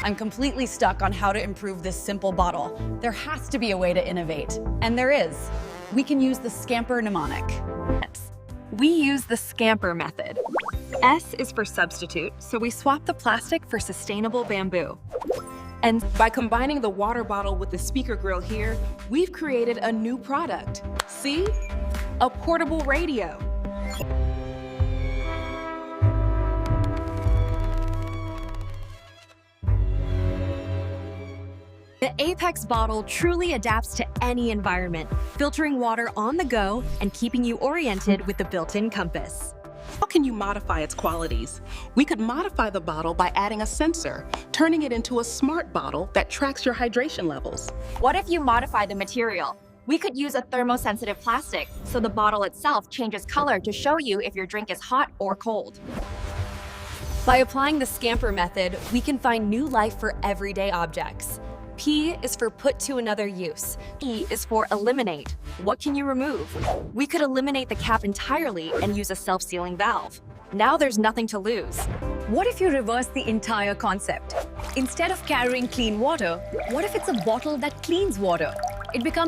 I'm completely stuck on how to improve this simple bottle. There has to be a way to innovate. And there is. We can use the SCAMPER mnemonic. We use the SCAMPER method. S is for substitute, so we swap the plastic for sustainable bamboo. And by combining the water bottle with the speaker grill here, we've created a new product. See? A portable radio. The Apex bottle truly adapts to any environment, filtering water on the go and keeping you oriented with the built-in compass. How can you modify its qualities? We could modify the bottle by adding a sensor, turning it into a smart bottle that tracks your hydration levels. What if you modify the material? We could use a thermosensitive plastic, so the bottle itself changes color to show you if your drink is hot or cold. By applying the SCAMPER method, we can find new life for everyday objects. P is for put to another use. E is for eliminate. What can you remove? We could eliminate the cap entirely and use a self-sealing valve. Now there's nothing to lose. What if you reverse the entire concept? Instead of carrying clean water, what if it's a bottle that cleans water? It becomes